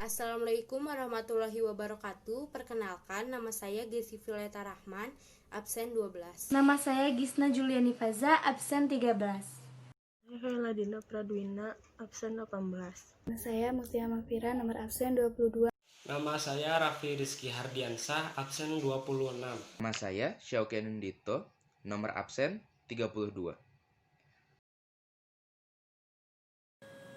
Assalamualaikum warahmatullahi wabarakatuh. Perkenalkan, nama saya Gesi Violeta Rahman, absen 12. Nama saya Gisna Juliani Faza, absen 13. Saya Ladina Pradwina, absen 18. Nama saya Mutia Mafira, nomor absen 22. Nama saya Raffi Rizky Hardiansah, absen 26. Nama saya Syaukian Nindito, nomor absen 32.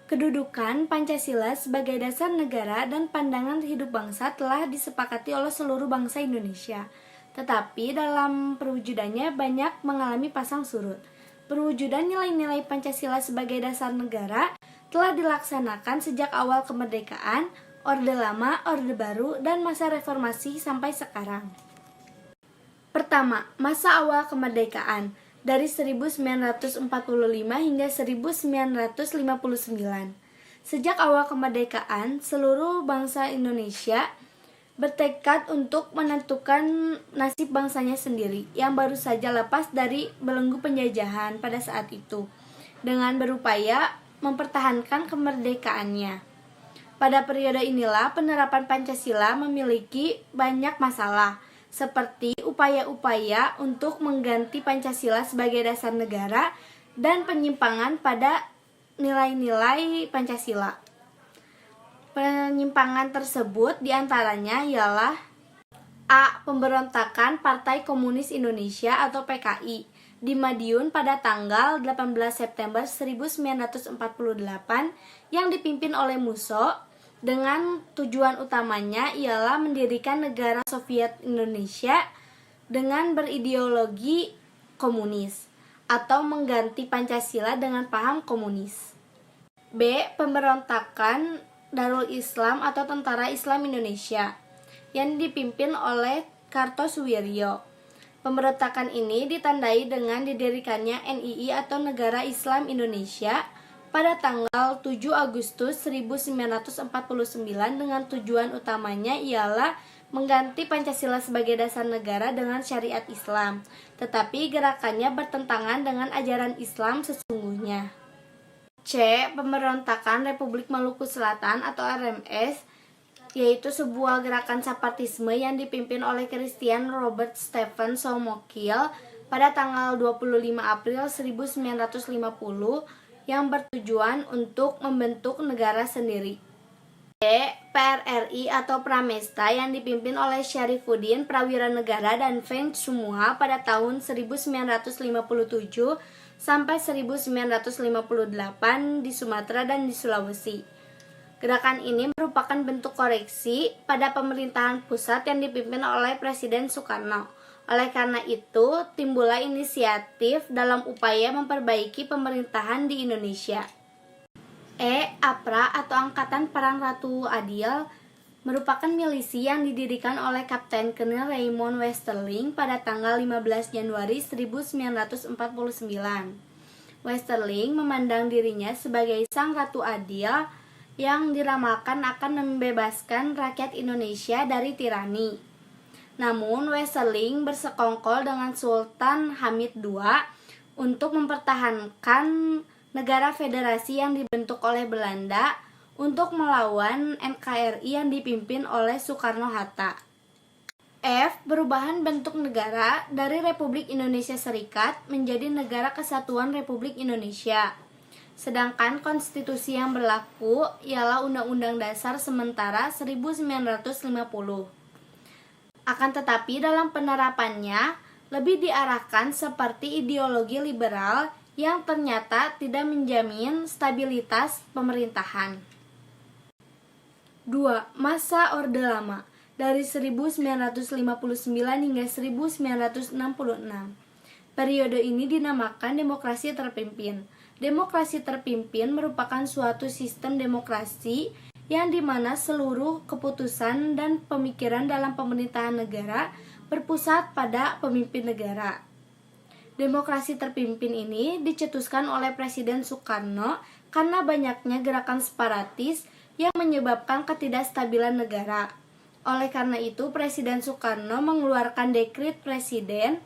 Kedudukan Pancasila sebagai dasar negara dan pandangan hidup bangsa telah disepakati oleh seluruh bangsa Indonesia. Tetapi dalam perwujudannya banyak mengalami pasang surut. Perwujudan nilai-nilai Pancasila sebagai dasar negara telah dilaksanakan sejak awal kemerdekaan, Orde Lama, Orde Baru, dan masa reformasi sampai sekarang. Pertama, masa awal kemerdekaan dari 1945 hingga 1959. Sejak awal kemerdekaan, seluruh bangsa Indonesia bertekad untuk menentukan nasib bangsanya sendiri yang baru saja lepas dari belenggu penjajahan pada saat itu, dengan berupaya mempertahankan kemerdekaannya. Pada periode inilah penerapan Pancasila memiliki banyak masalah, seperti upaya-upaya untuk mengganti Pancasila sebagai dasar negara dan penyimpangan pada nilai-nilai Pancasila. Penyimpangan tersebut diantaranya ialah A. Pemberontakan Partai Komunis Indonesia atau PKI di Madiun pada tanggal 18 September 1948 yang dipimpin oleh Musso dengan tujuan utamanya ialah mendirikan negara Soviet Indonesia dengan berideologi komunis atau mengganti Pancasila dengan paham komunis. B. Pemberontakan Darul Islam atau Tentara Islam Indonesia yang dipimpin oleh Kartosuwiryo. Pemberontakan ini ditandai dengan didirikannya NII atau Negara Islam Indonesia pada tanggal 7 Agustus 1949 dengan tujuan utamanya ialah mengganti Pancasila sebagai dasar negara dengan syariat Islam, tetapi gerakannya bertentangan dengan ajaran Islam sesungguhnya. C. Pemberontakan Republik Maluku Selatan atau RMS, yaitu sebuah gerakan separatisme yang dipimpin oleh Christian Robert Stephen Soumokil pada tanggal 25 April 1950 yang bertujuan untuk membentuk negara sendiri. D. PRRI atau Pramesta yang dipimpin oleh Syarifuddin Prawiranegara dan Feng Sumuha pada tahun 1957 sampai 1958 di Sumatera dan di Sulawesi. Gerakan ini merupakan bentuk koreksi pada pemerintahan pusat yang dipimpin oleh Presiden Soekarno. Oleh karena itu, timbullah inisiatif dalam upaya memperbaiki pemerintahan di Indonesia. E. APRA atau Angkatan Perang Ratu Adil merupakan milisi yang didirikan oleh Kapten Kolonel Raymond Westerling pada tanggal 15 Januari 1949. Westerling memandang dirinya sebagai sang Ratu Adil yang diramalkan akan membebaskan rakyat Indonesia dari tirani. Namun, Westerling bersekongkol dengan Sultan Hamid II untuk mempertahankan negara federasi yang dibentuk oleh Belanda untuk melawan NKRI yang dipimpin oleh Soekarno-Hatta. F. Perubahan bentuk negara dari Republik Indonesia Serikat menjadi Negara Kesatuan Republik Indonesia. Sedangkan konstitusi yang berlaku ialah Undang-Undang Dasar Sementara 1950. Akan tetapi dalam penerapannya lebih diarahkan seperti ideologi liberal yang ternyata tidak menjamin stabilitas pemerintahan. 2. Masa Orde Lama dari 1959 hingga 1966. Periode ini dinamakan demokrasi terpimpin. Demokrasi terpimpin merupakan suatu sistem demokrasi yang dimana seluruh keputusan dan pemikiran dalam pemerintahan negara berpusat pada pemimpin negara. Demokrasi terpimpin ini dicetuskan oleh Presiden Soekarno karena banyaknya gerakan separatis yang menyebabkan ketidakstabilan negara. Oleh karena itu, Presiden Soekarno mengeluarkan dekret presiden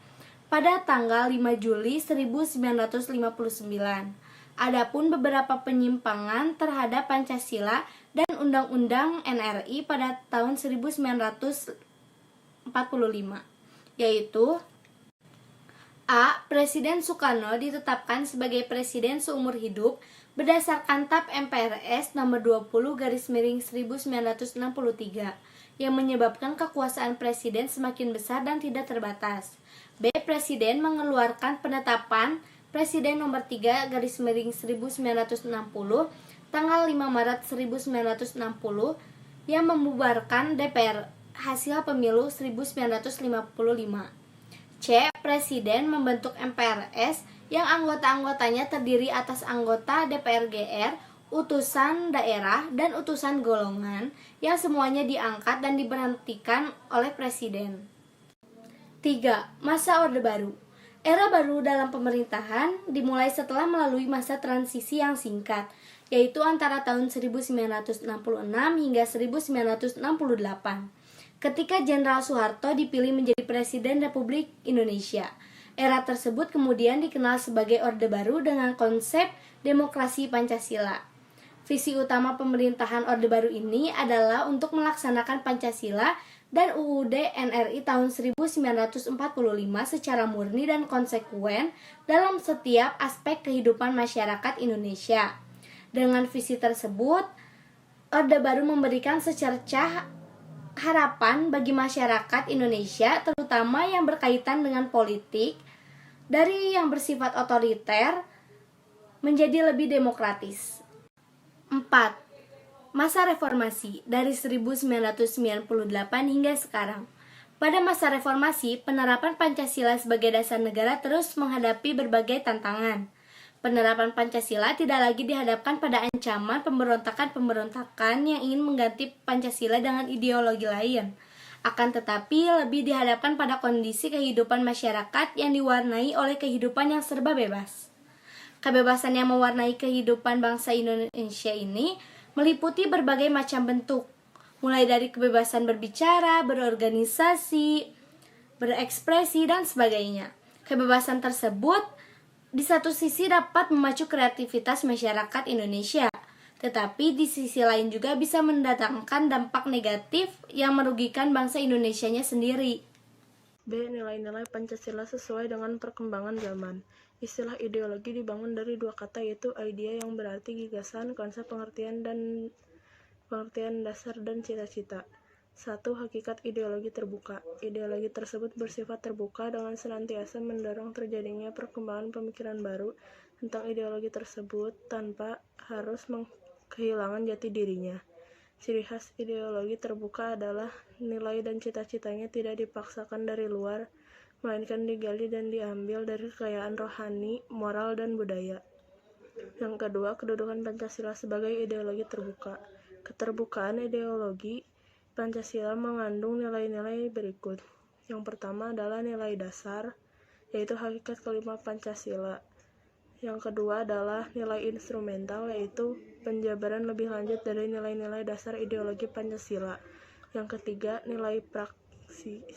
pada tanggal 5 Juli 1959. Adapun beberapa penyimpangan terhadap Pancasila dan Undang-Undang NRI pada tahun 1945, yaitu A. Presiden Soekarno ditetapkan sebagai presiden seumur hidup berdasarkan TAP MPRS nomor 20/1963 yang menyebabkan kekuasaan presiden semakin besar dan tidak terbatas. B. Presiden mengeluarkan penetapan Presiden nomor 3/1960 tanggal 5 Maret 1960 yang membubarkan DPR hasil pemilu 1955. C. Presiden membentuk MPRS yang anggota-anggotanya terdiri atas anggota DPR GR, utusan daerah, dan utusan golongan yang semuanya diangkat dan diberhentikan oleh Presiden. 3. Masa Orde Baru. Era baru dalam pemerintahan dimulai setelah melalui masa transisi yang singkat, yaitu antara tahun 1966 hingga 1968. Ketika Jenderal Soeharto dipilih menjadi Presiden Republik Indonesia. Era tersebut kemudian dikenal sebagai Orde Baru dengan konsep demokrasi Pancasila. Visi utama pemerintahan Orde Baru ini adalah untuk melaksanakan Pancasila dan UUD NRI tahun 1945 secara murni dan konsekuen dalam setiap aspek kehidupan masyarakat Indonesia. Dengan visi tersebut, Orde Baru memberikan secercah harapan bagi masyarakat Indonesia, terutama yang berkaitan dengan politik, dari yang bersifat otoriter menjadi lebih demokratis. 4. Masa reformasi dari 1998 hingga sekarang. Pada masa reformasi, penerapan Pancasila sebagai dasar negara terus menghadapi berbagai tantangan. Penerapan Pancasila tidak lagi dihadapkan pada ancaman pemberontakan yang ingin mengganti Pancasila dengan ideologi lain. Akan tetapi lebih dihadapkan pada kondisi kehidupan masyarakat yang diwarnai oleh kehidupan yang serba bebas. Kebebasan yang mewarnai kehidupan bangsa Indonesia ini meliputi berbagai macam bentuk, mulai dari kebebasan berbicara, berorganisasi, berekspresi, dan sebagainya. Kebebasan tersebut di satu sisi dapat memacu kreativitas masyarakat Indonesia, tetapi di sisi lain juga bisa mendatangkan dampak negatif yang merugikan bangsa Indonesianya sendiri. B. Nilai-nilai Pancasila sesuai dengan perkembangan zaman. Istilah ideologi dibangun dari dua kata, yaitu idea yang berarti gagasan, konsep, pengertian dasar, dan cita-cita. 1. Hakikat ideologi terbuka. Ideologi tersebut bersifat terbuka dengan senantiasa mendorong terjadinya perkembangan pemikiran baru tentang ideologi tersebut tanpa harus kehilangan jati dirinya. Ciri khas ideologi terbuka adalah nilai dan cita-citanya tidak dipaksakan dari luar, melainkan digali dan diambil dari kekayaan rohani, moral, dan budaya. Yang kedua, kedudukan Pancasila sebagai ideologi terbuka. Keterbukaan ideologi Pancasila mengandung nilai-nilai berikut. Yang pertama adalah nilai dasar, yaitu hakikat kelima Pancasila. Yang kedua adalah nilai instrumental, yaitu penjabaran lebih lanjut dari nilai-nilai dasar ideologi Pancasila. Yang ketiga, nilai praksis,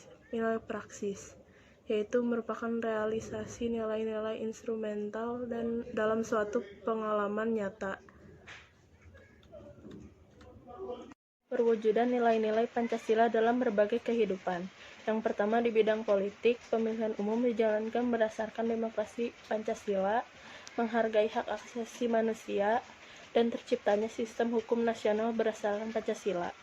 yaitu merupakan realisasi nilai-nilai instrumental dan dalam suatu pengalaman nyata. Perwujudan nilai-nilai Pancasila dalam berbagai kehidupan. Yang pertama, di bidang politik, pemilihan umum dijalankan berdasarkan demokrasi Pancasila, menghargai hak asasi manusia, dan terciptanya sistem hukum nasional berdasarkan Pancasila.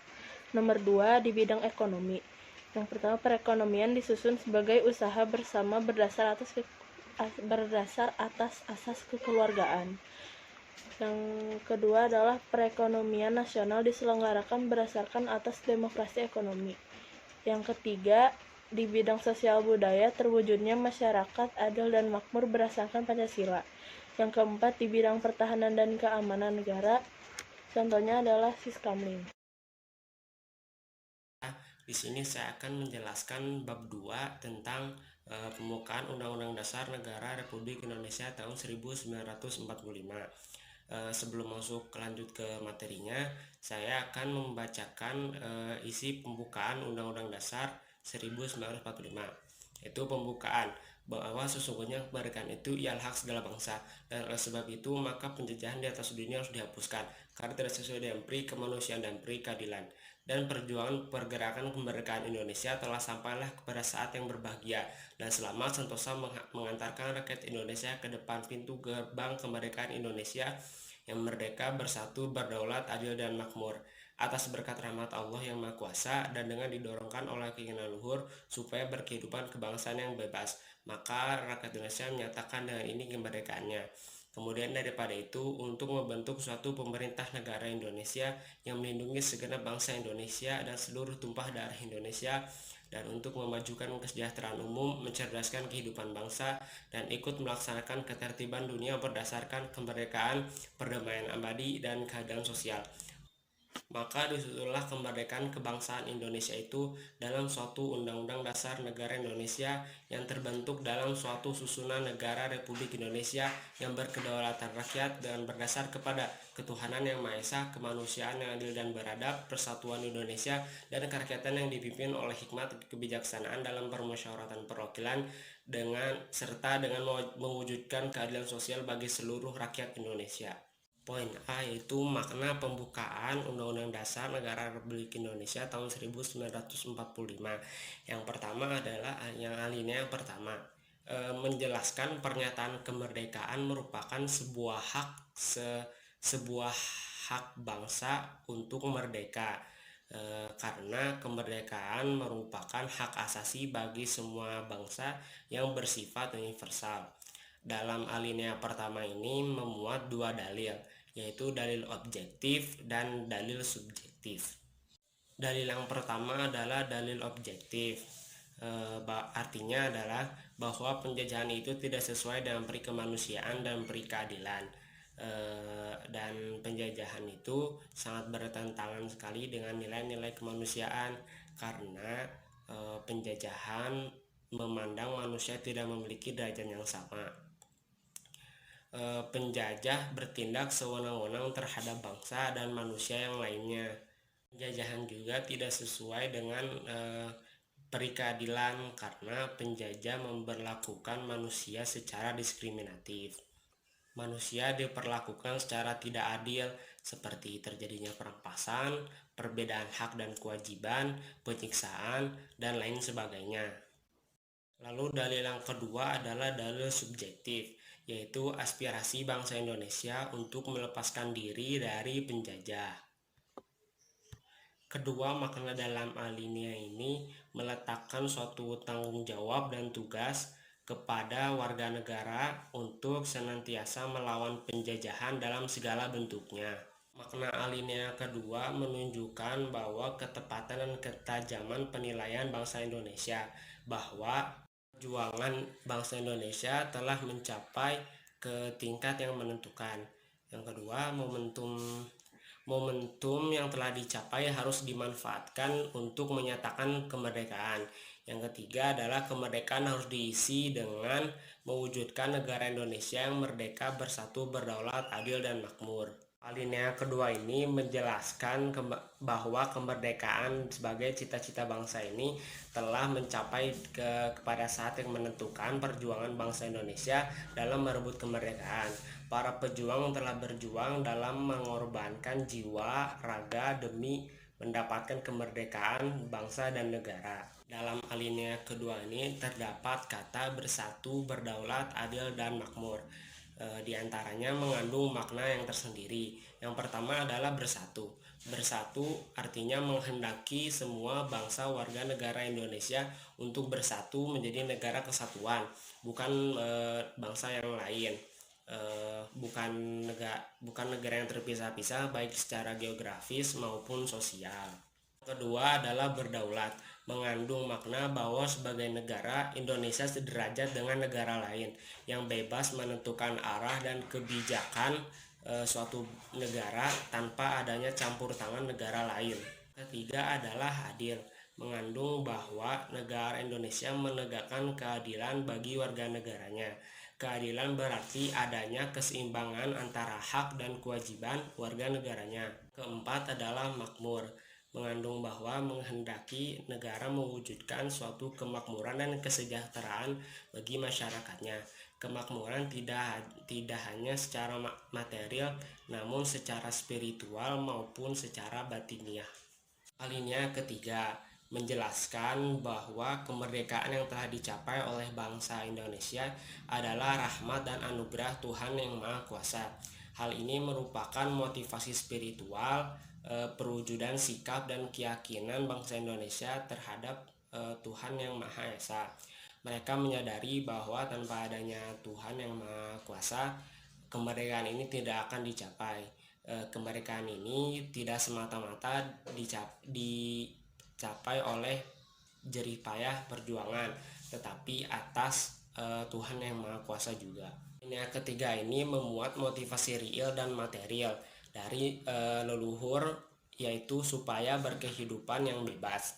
Nomor 2, di bidang ekonomi. Yang pertama, perekonomian disusun sebagai usaha bersama berdasar atas asas kekeluargaan. Yang kedua adalah perekonomian nasional diselenggarakan berdasarkan atas demokrasi ekonomi. Yang ketiga, di bidang sosial budaya terwujudnya masyarakat adil dan makmur berdasarkan Pancasila. Yang keempat, di bidang pertahanan dan keamanan negara, contohnya adalah Siskamling. Di sini saya akan menjelaskan bab 2 tentang pembukaan Undang-Undang Dasar Negara Republik Indonesia tahun 1945. Sebelum masuk lanjut ke materinya, saya akan membacakan isi pembukaan Undang-Undang Dasar 1945. Itu pembukaan bahwa sesungguhnya kemerdekaan itu ialah hak segala bangsa, dan oleh sebab itu maka penjajahan di atas dunia harus dihapuskan. karena tidak sesuai dengan pri kemanusiaan dan pri keadilan. Dan perjuangan pergerakan kemerdekaan Indonesia telah sampailah kepada saat yang berbahagia, dan selamat sentosa mengantarkan rakyat Indonesia ke depan pintu gerbang kemerdekaan Indonesia yang merdeka, bersatu, berdaulat, adil, dan makmur. Atas berkat rahmat Allah yang Maha Kuasa dan dengan didorongkan oleh keinginan luhur supaya berkehidupan kebangsaan yang bebas, maka rakyat Indonesia menyatakan dengan ini kemerdekaannya. Kemudian daripada itu, untuk membentuk suatu pemerintah negara Indonesia yang melindungi segenap bangsa Indonesia dan seluruh tumpah darah Indonesia, dan untuk memajukan kesejahteraan umum, mencerdaskan kehidupan bangsa, dan ikut melaksanakan ketertiban dunia berdasarkan kemerdekaan, perdamaian abadi, dan keadilan sosial. Maka disusunlah kemerdekaan kebangsaan Indonesia itu dalam suatu Undang-Undang Dasar Negara Indonesia yang terbentuk dalam suatu susunan negara Republik Indonesia yang berkedaulatan rakyat dan berdasar kepada ketuhanan yang Maha Esa, kemanusiaan yang adil dan beradab, persatuan Indonesia, dan kerakyatan yang dipimpin oleh hikmat kebijaksanaan dalam permusyawaratan perwakilan serta dengan mewujudkan keadilan sosial bagi seluruh rakyat Indonesia. Poin A yaitu makna pembukaan Undang-Undang Dasar Negara Republik Indonesia tahun 1945. Yang pertama adalah yang alinea yang pertama, menjelaskan pernyataan kemerdekaan merupakan sebuah hak bangsa untuk merdeka, karena kemerdekaan merupakan hak asasi bagi semua bangsa yang bersifat universal. Dalam alinea pertama ini memuat dua dalil, yaitu dalil objektif dan dalil subjektif. Dalil yang pertama adalah dalil objektif, artinya adalah bahwa penjajahan itu tidak sesuai dengan pri kemanusiaan dan pri keadilan, dan penjajahan itu sangat bertentangan sekali dengan nilai-nilai kemanusiaan, karena penjajahan memandang manusia tidak memiliki derajat yang sama. Penjajah bertindak sewenang-wenang terhadap bangsa dan manusia yang lainnya. Penjajahan juga tidak sesuai dengan pri keadilan, karena penjajah memperlakukan manusia secara diskriminatif. Manusia diperlakukan secara tidak adil, seperti terjadinya perampasan, perbedaan hak dan kewajiban, penyiksaan, dan lain sebagainya. Lalu dalil yang kedua adalah dalil subjektif, yaitu aspirasi bangsa Indonesia untuk melepaskan diri dari penjajah. Kedua makna dalam alinea ini meletakkan suatu tanggung jawab dan tugas kepada warga negara untuk senantiasa melawan penjajahan dalam segala bentuknya. Makna alinea kedua menunjukkan bahwa ketepatan dan ketajaman penilaian bangsa Indonesia, bahwa perjuangan bangsa Indonesia telah mencapai ke tingkat yang menentukan. Yang kedua, momentum yang telah dicapai harus dimanfaatkan untuk menyatakan kemerdekaan. Yang ketiga adalah kemerdekaan harus diisi dengan mewujudkan negara Indonesia yang merdeka, bersatu, berdaulat, adil, dan makmur. Alinea kedua ini menjelaskan bahwa kemerdekaan sebagai cita-cita bangsa ini telah mencapai kepada saat yang menentukan perjuangan bangsa Indonesia dalam merebut kemerdekaan. Para pejuang telah berjuang dalam mengorbankan jiwa, raga demi mendapatkan kemerdekaan bangsa dan negara. Dalam alinea kedua ini terdapat kata bersatu, berdaulat, adil, dan makmur. Di antaranya mengandung makna yang tersendiri. Yang pertama adalah bersatu. Bersatu artinya menghendaki semua bangsa warga negara Indonesia untuk bersatu menjadi negara kesatuan, bukan bangsa yang lain, bukan negara yang terpisah-pisah baik secara geografis maupun sosial. Kedua adalah berdaulat, mengandung makna bahwa sebagai negara, Indonesia sederajat dengan negara lain yang bebas menentukan arah dan kebijakan suatu negara tanpa adanya campur tangan negara lain. Ketiga adalah adil, mengandung bahwa negara Indonesia menegakkan keadilan bagi warga negaranya. Keadilan berarti adanya keseimbangan antara hak dan kewajiban warga negaranya. Keempat adalah makmur, mengandung bahwa menghendaki negara mewujudkan suatu kemakmuran dan kesejahteraan bagi masyarakatnya. Kemakmuran tidak hanya secara material, namun secara spiritual maupun secara batiniah. Alinea ketiga, menjelaskan bahwa kemerdekaan yang telah dicapai oleh bangsa Indonesia adalah rahmat dan anugerah Tuhan Yang Maha Kuasa. Hal ini merupakan motivasi spiritual, perwujudan sikap dan keyakinan bangsa Indonesia terhadap Tuhan Yang Maha Esa. Mereka menyadari bahwa tanpa adanya Tuhan Yang Maha Kuasa, kemerdekaan ini tidak akan dicapai. Kemerdekaan ini tidak semata-mata dicapai oleh jerih payah perjuangan, tetapi atas Tuhan Yang Maha Kuasa juga. Yang ketiga ini memuat motivasi real dan material dari leluhur, yaitu supaya berkehidupan yang bebas.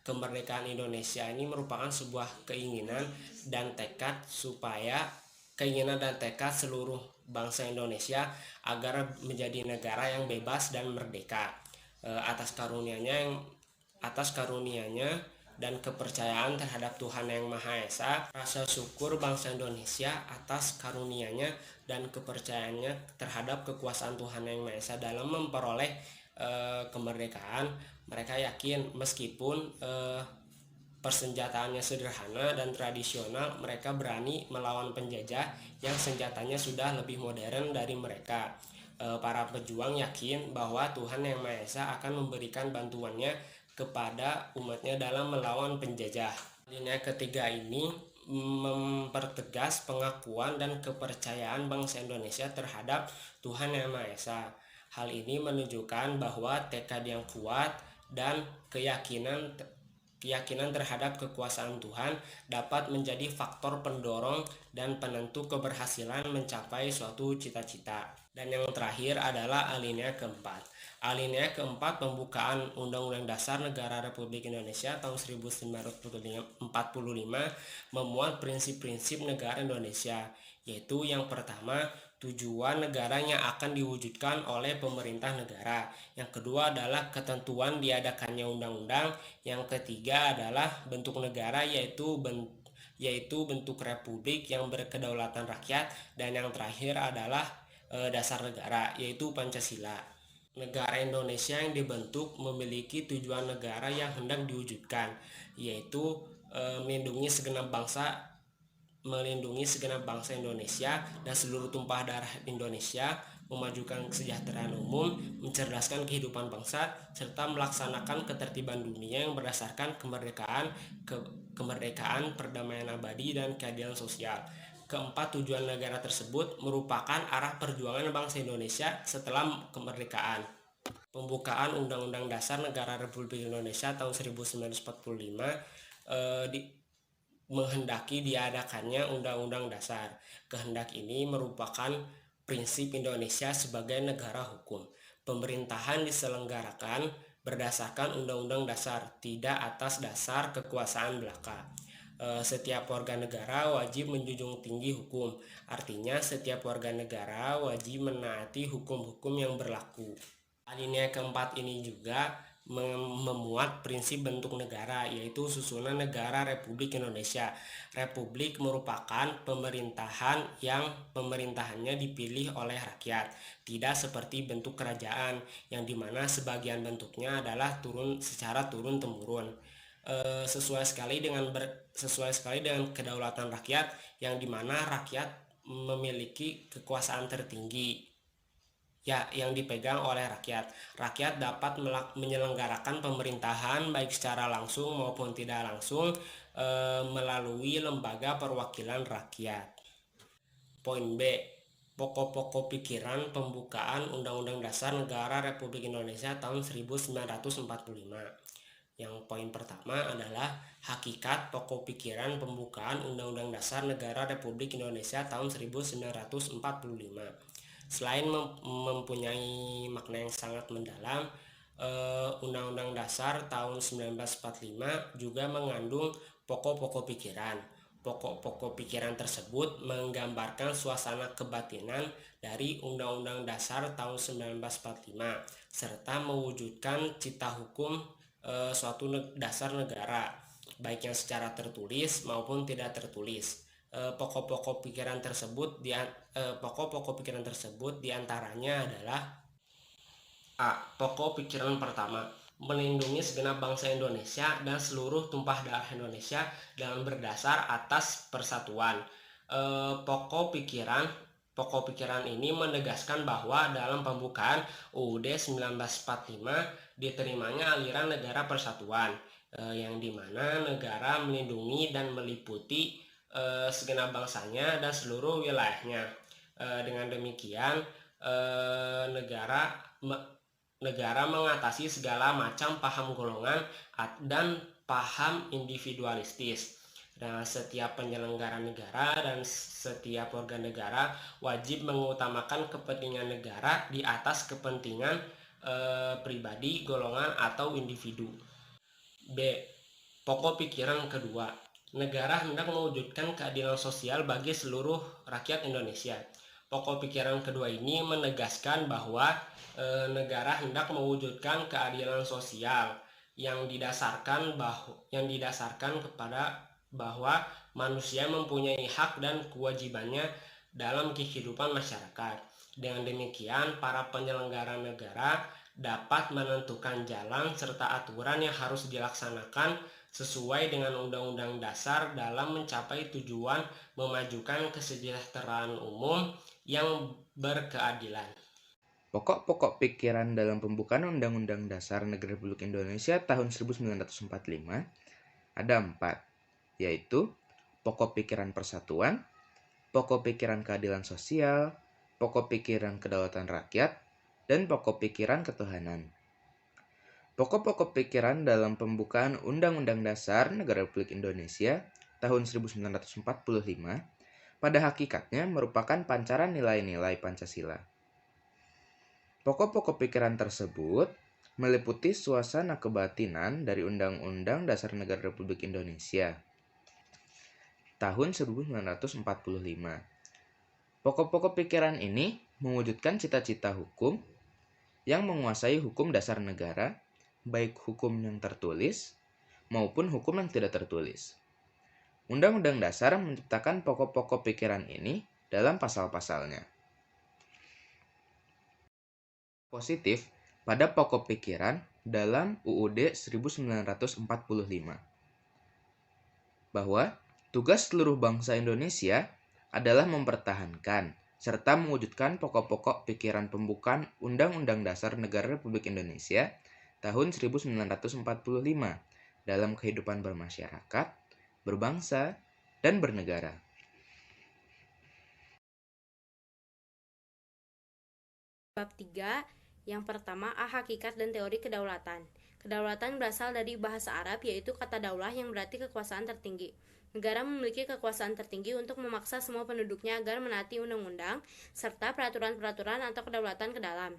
Kemerdekaan Indonesia ini merupakan sebuah keinginan dan tekad seluruh bangsa Indonesia agar menjadi negara yang bebas dan merdeka. Atas karunia-Nya dan kepercayaan terhadap Tuhan Yang Maha Esa, rasa syukur bangsa Indonesia atas karunia-Nya dan kepercayaannya terhadap kekuasaan Tuhan Yang Maha Esa dalam memperoleh kemerdekaan. Mereka yakin meskipun persenjataannya sederhana dan tradisional, mereka berani melawan penjajah yang senjatanya sudah lebih modern dari mereka. Para pejuang yakin bahwa Tuhan Yang Maha Esa akan memberikan bantuannya kepada umatnya dalam melawan penjajah. Alinea ketiga ini mempertegas pengakuan dan kepercayaan bangsa Indonesia terhadap Tuhan Yang Maha Esa. Hal ini menunjukkan bahwa tekad yang kuat dan keyakinan terhadap kekuasaan Tuhan dapat menjadi faktor pendorong dan penentu keberhasilan mencapai suatu cita-cita. Dan yang terakhir adalah alinea keempat. Alinea keempat, pembukaan Undang-Undang Dasar Negara Republik Indonesia tahun 1945 memuat prinsip-prinsip negara Indonesia, yaitu yang pertama, tujuan negara yang akan diwujudkan oleh pemerintah negara. Yang kedua adalah ketentuan diadakannya undang-undang. Yang ketiga adalah bentuk negara, yaitu bentuk republik yang berkedaulatan rakyat. Dan yang terakhir adalah dasar negara, yaitu Pancasila. Negara Indonesia yang dibentuk memiliki tujuan negara yang hendak diwujudkan, yaitu melindungi segenap bangsa Indonesia dan seluruh tumpah darah Indonesia, memajukan kesejahteraan umum, mencerdaskan kehidupan bangsa, serta melaksanakan ketertiban dunia yang berdasarkan kemerdekaan, perdamaian abadi, dan keadilan sosial. Keempat tujuan negara tersebut merupakan arah perjuangan bangsa Indonesia setelah kemerdekaan. Pembukaan Undang-Undang Dasar Negara Republik Indonesia tahun 1945 menghendaki diadakannya Undang-Undang Dasar. Kehendak ini merupakan prinsip Indonesia sebagai negara hukum. Pemerintahan diselenggarakan berdasarkan Undang-Undang Dasar, tidak atas dasar kekuasaan belaka. Setiap warga negara wajib menjunjung tinggi hukum. Artinya setiap warga negara wajib menaati hukum-hukum yang berlaku. Alinea keempat ini juga memuat prinsip bentuk negara, yaitu susunan negara Republik Indonesia. Republik merupakan pemerintahan yang pemerintahannya dipilih oleh rakyat, tidak seperti bentuk kerajaan yang dimana sebagian bentuknya adalah secara turun-temurun. Sesuai sekali dengan kedaulatan rakyat, yang dimana rakyat memiliki kekuasaan tertinggi yang dipegang oleh rakyat. Rakyat dapat menyelenggarakan pemerintahan baik secara langsung maupun tidak langsung melalui lembaga perwakilan rakyat. Poin B, pokok-pokok pikiran pembukaan Undang-Undang Dasar Negara Republik Indonesia tahun 1945. Yang poin pertama adalah hakikat pokok pikiran pembukaan Undang-Undang Dasar Negara Republik Indonesia tahun 1945. Selain mempunyai makna yang sangat mendalam, Undang-Undang Dasar tahun 1945 juga mengandung pokok-pokok pikiran. Pokok-pokok pikiran tersebut menggambarkan suasana kebatinan dari Undang-Undang Dasar tahun 1945 serta mewujudkan cita hukum suatu dasar negara, baik yang secara tertulis maupun tidak tertulis. Pokok-pokok pikiran tersebut diantaranya adalah A. Pokok pikiran pertama, melindungi segenap bangsa Indonesia dan seluruh tumpah darah Indonesia dengan berdasar atas persatuan. Pokok pikiran ini menegaskan bahwa dalam pembukaan UUD 1945 diterimanya aliran negara persatuan, yang dimana negara melindungi dan meliputi segenap bangsanya dan seluruh wilayahnya. Dengan demikian negara mengatasi segala macam paham golongan dan paham individualistis. Dan setiap penyelenggara negara dan setiap organ negara wajib mengutamakan kepentingan negara di atas kepentingan pribadi, golongan, atau individu. B. Pokok pikiran kedua, negara hendak mewujudkan keadilan sosial bagi seluruh rakyat Indonesia. Pokok pikiran kedua ini menegaskan bahwa negara hendak mewujudkan keadilan sosial yang didasarkan kepada bahwa manusia mempunyai hak dan kewajibannya dalam kehidupan masyarakat. Dengan demikian, para penyelenggara negara dapat menentukan jalan serta aturan yang harus dilaksanakan sesuai dengan Undang-Undang Dasar dalam mencapai tujuan memajukan kesejahteraan umum yang berkeadilan. Pokok-pokok pikiran dalam pembukaan Undang-Undang Dasar Negara Republik Indonesia tahun 1945 ada 4, yaitu pokok pikiran persatuan, pokok pikiran keadilan sosial, pokok pikiran kedaulatan rakyat, dan pokok pikiran ketuhanan. Pokok-pokok pikiran dalam pembukaan Undang-Undang Dasar Negara Republik Indonesia tahun 1945 pada hakikatnya merupakan pancaran nilai-nilai Pancasila. Pokok-pokok pikiran tersebut meliputi suasana kebatinan dari Undang-Undang Dasar Negara Republik Indonesia tahun 1945. Pokok-pokok pikiran ini mewujudkan cita-cita hukum yang menguasai hukum dasar negara, baik hukum yang tertulis maupun hukum yang tidak tertulis. Undang-Undang Dasar menciptakan pokok-pokok pikiran ini dalam pasal-pasalnya. Positif pada pokok pikiran dalam UUD 1945 bahwa tugas seluruh bangsa Indonesia adalah mempertahankan serta mewujudkan pokok-pokok pikiran pembukaan Undang-Undang Dasar Negara Republik Indonesia tahun 1945 dalam kehidupan bermasyarakat, berbangsa, dan bernegara. Bab 3, yang pertama A. Hakikat dan teori kedaulatan. Kedaulatan berasal dari bahasa Arab yaitu kata daulah yang berarti kekuasaan tertinggi. Negara memiliki kekuasaan tertinggi untuk memaksa semua penduduknya agar menaati undang-undang serta peraturan-peraturan atau kedaulatan ke dalam.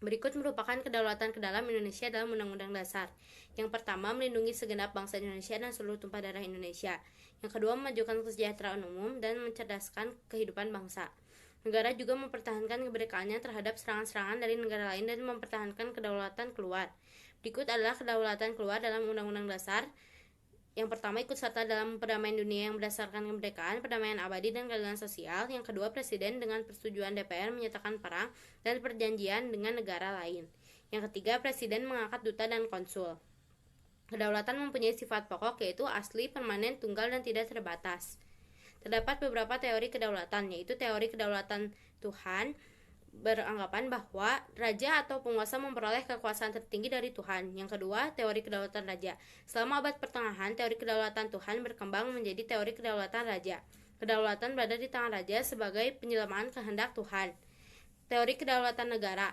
Berikut merupakan kedaulatan ke dalam Indonesia dalam Undang-Undang Dasar. Yang pertama, melindungi segenap bangsa Indonesia dan seluruh tumpah darah Indonesia. Yang kedua, memajukan kesejahteraan umum dan mencerdaskan kehidupan bangsa. Negara juga mempertahankan keberdekaannya terhadap serangan-serangan dari negara lain dan mempertahankan kedaulatan keluar. Berikut adalah kedaulatan keluar dalam Undang-Undang Dasar. Yang pertama, ikut serta dalam perdamaian dunia yang berdasarkan kemerdekaan, perdamaian abadi, dan keadilan sosial. Yang kedua, Presiden dengan persetujuan DPR menyatakan perang dan perjanjian dengan negara lain. Yang ketiga, Presiden mengangkat duta dan konsul. Kedaulatan mempunyai sifat pokok yaitu asli, permanen, tunggal, dan tidak terbatas. Terdapat beberapa teori kedaulatan, yaitu teori kedaulatan Tuhan beranggapan bahwa raja atau penguasa memperoleh kekuasaan tertinggi dari Tuhan. Yang kedua, teori kedaulatan raja. Selama abad pertengahan, teori kedaulatan Tuhan berkembang menjadi teori kedaulatan raja. Kedaulatan berada di tangan raja sebagai penyelesaian kehendak Tuhan. Teori kedaulatan negara.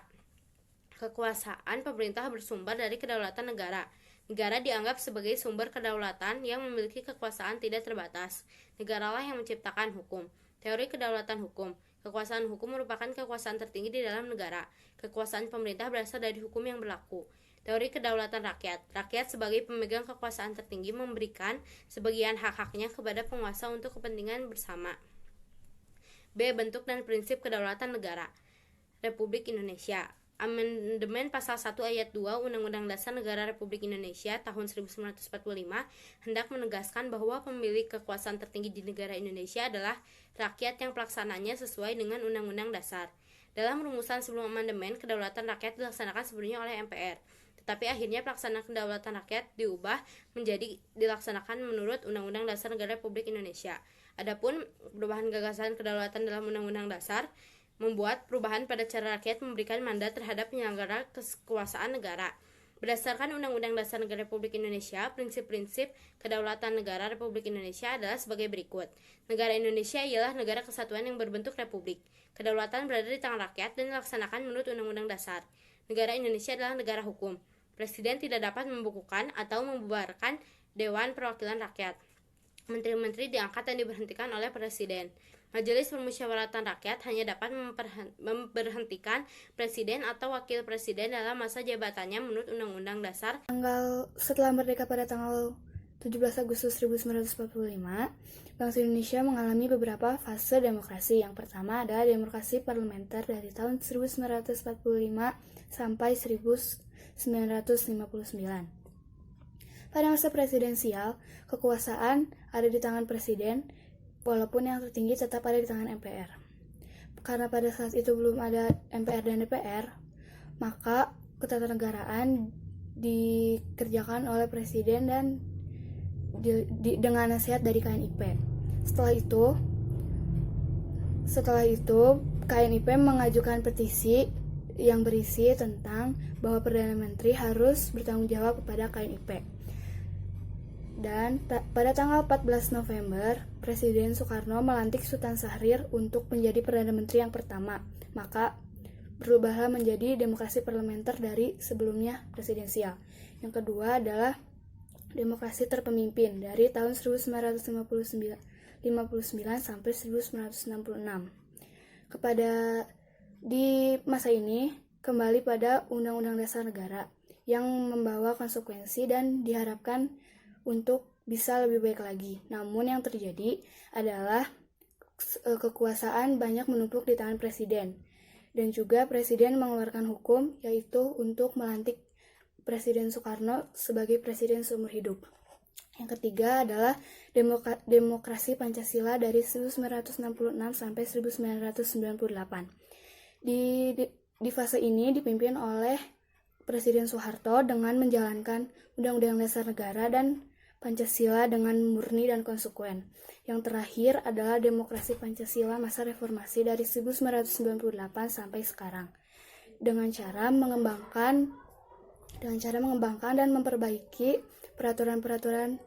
Kekuasaan pemerintah bersumber dari kedaulatan negara. Negara dianggap sebagai sumber kedaulatan yang memiliki kekuasaan tidak terbatas. Negaralah yang menciptakan hukum. Teori kedaulatan hukum. Kekuasaan hukum merupakan kekuasaan tertinggi di dalam negara. Kekuasaan pemerintah berasal dari hukum yang berlaku. Teori kedaulatan rakyat. Rakyat sebagai pemegang kekuasaan tertinggi memberikan sebagian hak-haknya kepada penguasa untuk kepentingan bersama. B. Bentuk dan prinsip kedaulatan negara Republik Indonesia. Amandemen Pasal 1 Ayat 2 Undang-Undang Dasar Negara Republik Indonesia tahun 1945 hendak menegaskan bahwa pemilik kekuasaan tertinggi di negara Indonesia adalah rakyat yang pelaksananya sesuai dengan Undang-Undang Dasar. Dalam rumusan sebelum amandemen, kedaulatan rakyat dilaksanakan sebelumnya oleh MPR. Tetapi akhirnya pelaksanaan kedaulatan rakyat diubah menjadi dilaksanakan menurut Undang-Undang Dasar Negara Republik Indonesia. Adapun perubahan gagasan kedaulatan dalam Undang-Undang Dasar membuat perubahan pada cara rakyat memberikan mandat terhadap penyelenggara kekuasaan negara. Berdasarkan Undang-Undang Dasar Negara Republik Indonesia, prinsip-prinsip kedaulatan negara Republik Indonesia adalah sebagai berikut. Negara Indonesia ialah negara kesatuan yang berbentuk republik. Kedaulatan berada di tangan rakyat dan dilaksanakan menurut Undang-Undang Dasar. Negara Indonesia adalah negara hukum. Presiden tidak dapat membukukan atau membubarkan Dewan Perwakilan Rakyat. Menteri-menteri diangkat dan diberhentikan oleh Presiden. Majelis Permusyawaratan Rakyat hanya dapat memberhentikan presiden atau wakil presiden dalam masa jabatannya menurut Undang-Undang Dasar. Setelah merdeka pada tanggal 17 Agustus 1945, bangsa Indonesia mengalami beberapa fase demokrasi. Yang pertama adalah demokrasi parlementer dari tahun 1945 sampai 1959. Pada masa presidensial, kekuasaan ada di tangan presiden, walaupun yang tertinggi tetap ada di tangan MPR. Karena pada saat itu belum ada MPR dan DPR, maka ketatanegaraan dikerjakan oleh presiden dan dengan nasihat dari KNIP. Setelah itu, KNIP mengajukan petisi yang berisi tentang bahwa Perdana Menteri harus bertanggung jawab kepada KNIP. Dan pada tanggal 14 November, Presiden Soekarno melantik Sultan Syahrir untuk menjadi Perdana Menteri yang pertama. Maka berubahlah menjadi demokrasi parlementer dari sebelumnya presidensial. Yang kedua adalah demokrasi terpemimpin dari tahun 1959 sampai 1966. Di masa ini kembali pada Undang-Undang Dasar Negara yang membawa konsekuensi dan diharapkan untuk bisa lebih baik lagi. Namun yang terjadi adalah kekuasaan banyak menumpuk di tangan presiden. Dan juga presiden mengeluarkan hukum, yaitu untuk melantik Presiden Soekarno sebagai presiden seumur hidup. Yang ketiga adalah demokrasi Pancasila dari 1966 sampai 1998. Di fase ini dipimpin oleh Presiden Soeharto dengan menjalankan Undang-Undang Dasar Negara dan Pancasila dengan murni dan konsekuen. Yang terakhir adalah demokrasi Pancasila masa reformasi dari 1998 sampai sekarang. Dengan cara mengembangkan dan memperbaiki peraturan-peraturan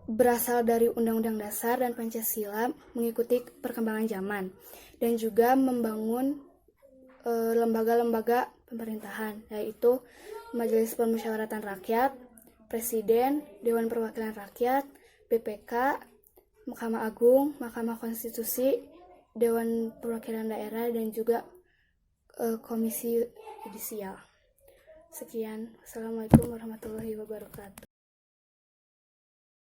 berasal dari Undang-Undang Dasar dan Pancasila mengikuti perkembangan zaman, dan juga membangun lembaga-lembaga pemerintahan, yaitu Majelis Permusyawaratan Rakyat, Presiden, Dewan Perwakilan Rakyat, BPK, Mahkamah Agung, Mahkamah Konstitusi, Dewan Perwakilan Daerah, dan juga Komisi Yudisial. Sekian. Assalamualaikum warahmatullahi wabarakatuh.